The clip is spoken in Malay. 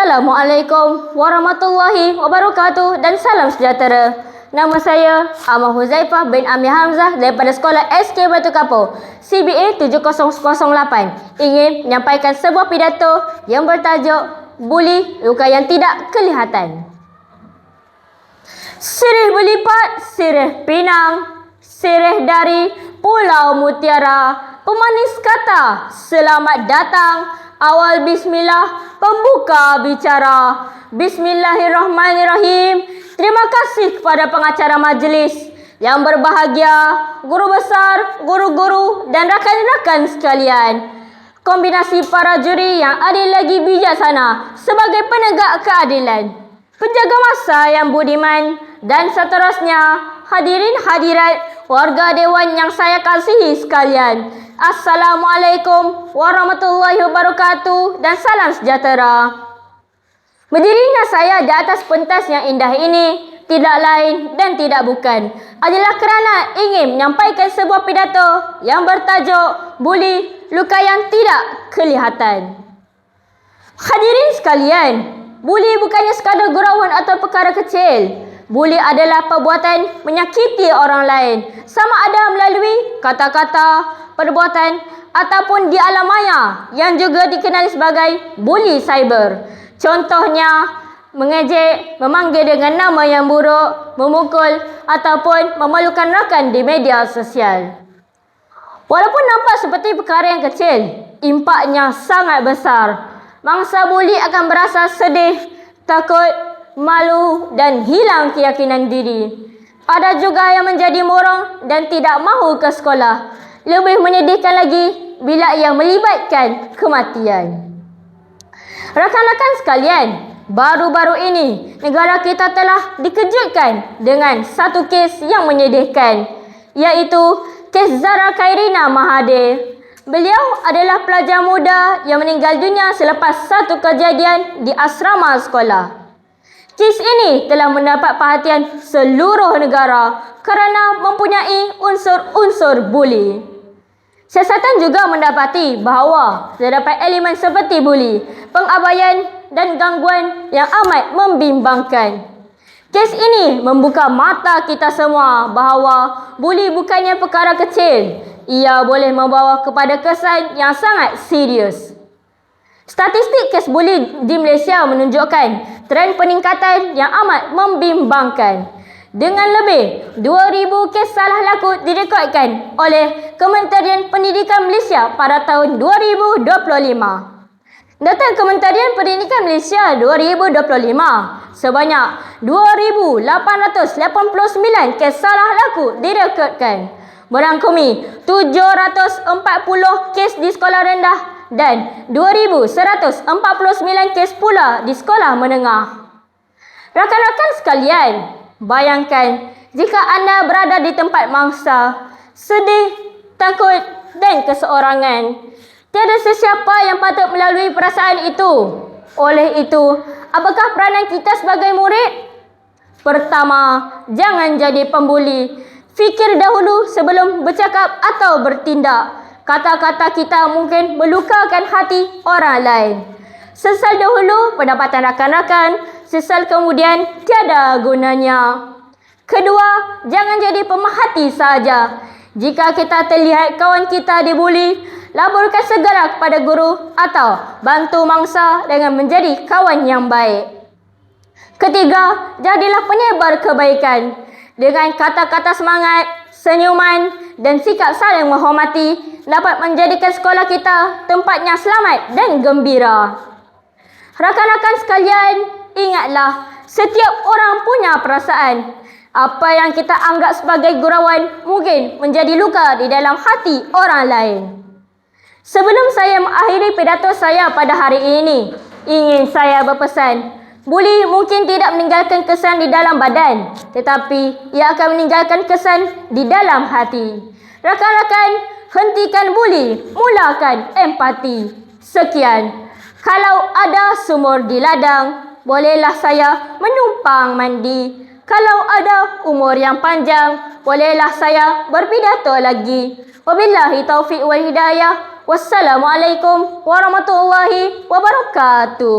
Assalamualaikum warahmatullahi wabarakatuh dan salam sejahtera. Nama saya Ahmad Huzaifah bin Amir Hamzah daripada Sekolah SK Batu Kapur CBA 7008 ingin menyampaikan sebuah pidato yang bertajuk Buli Luka yang Tidak Kelihatan. Sirih berlipat, sirih pinang, sirih dari Pulau Mutiara, pemanis kata selamat datang. Awal bismillah, pembuka bicara. Bismillahirrahmanirrahim. Terima kasih kepada pengacara majlis yang berbahagia, guru besar, guru-guru dan rakan-rakan sekalian. Kombinasi para juri yang adil lagi bijaksana sebagai penegak keadilan. Penjaga masa yang budiman dan seterusnya, hadirin hadirat, warga dewan yang saya kasihi sekalian. Assalamualaikum warahmatullahi wabarakatuh dan salam sejahtera. Berdirinya saya di atas pentas yang indah ini tidak lain dan tidak bukan adalah kerana ingin menyampaikan sebuah pidato yang bertajuk Buli Luka yang Tidak Kelihatan. Hadirin sekalian, buli bukannya sekadar gurauan atau perkara kecil. Buli adalah perbuatan menyakiti orang lain, sama ada melalui kata-kata, perbuatan ataupun di alam maya yang juga dikenali sebagai buli cyber. Contohnya, mengejek, memanggil dengan nama yang buruk, memukul ataupun memalukan rakan di media sosial. Walaupun nampak seperti perkara yang kecil, impaknya sangat besar. Mangsa buli akan berasa sedih, takut, malu dan hilang keyakinan diri. Ada juga yang menjadi murung dan tidak mahu ke sekolah. Lebih menyedihkan lagi bila ia melibatkan kematian. Rakan-rakan sekalian, baru-baru ini negara kita telah dikejutkan dengan satu kes yang menyedihkan, iaitu kes Zara Khairina Mahathir. Beliau adalah pelajar muda yang meninggal dunia selepas satu kejadian di asrama sekolah. Kes ini telah mendapat perhatian seluruh negara kerana mempunyai unsur-unsur buli. Siasatan juga mendapati bahawa terdapat elemen seperti buli, pengabaian dan gangguan yang amat membimbangkan. Kes ini membuka mata kita semua bahawa buli bukannya perkara kecil. Ia boleh membawa kepada kesan yang sangat serius. Statistik kes buli di Malaysia menunjukkan tren peningkatan yang amat membimbangkan. Dengan lebih 2,000 kes salah laku direkodkan oleh Kementerian Pendidikan Malaysia pada tahun 2025. Data Kementerian Pendidikan Malaysia 2025, sebanyak 2,889 kes salah laku direkodkan. Merangkumi 740 kes di sekolah rendah dan 2,149 kes pula di sekolah menengah. Rakan-rakan sekalian, bayangkan jika anda berada di tempat mangsa, sedih, takut dan keseorangan. Tiada sesiapa yang patut melalui perasaan itu. Oleh itu, apakah peranan kita sebagai murid? Pertama, jangan jadi pembuli. Fikir dahulu sebelum bercakap atau bertindak. Kata-kata kita mungkin melukakan hati orang lain. Sesal dahulu pendapatan rakan-rakan, sesal kemudian tiada gunanya. Kedua, jangan jadi pemerhati saja. Jika kita terlihat kawan kita dibuli, laporkan segera kepada guru atau bantu mangsa dengan menjadi kawan yang baik. Ketiga, jadilah penyebar kebaikan. Dengan kata-kata semangat, senyuman dan sikap saling menghormati dapat menjadikan sekolah kita tempatnya selamat dan gembira. Rakan-rakan sekalian, ingatlah, setiap orang punya perasaan. Apa yang kita anggap sebagai gurauan mungkin menjadi luka di dalam hati orang lain. Sebelum saya mengakhiri pidato saya pada hari ini, ingin saya berpesan, buli mungkin tidak meninggalkan kesan di dalam badan, tetapi ia akan meninggalkan kesan di dalam hati. Rakan-rakan, hentikan buli, mulakan empati. Sekian. Kalau ada sumur di ladang, bolehlah saya menumpang mandi. Kalau ada umur yang panjang, bolehlah saya berpidato lagi. Wabillahi taufiq wal hidayah. Wassalamualaikum warahmatullahi wabarakatuh.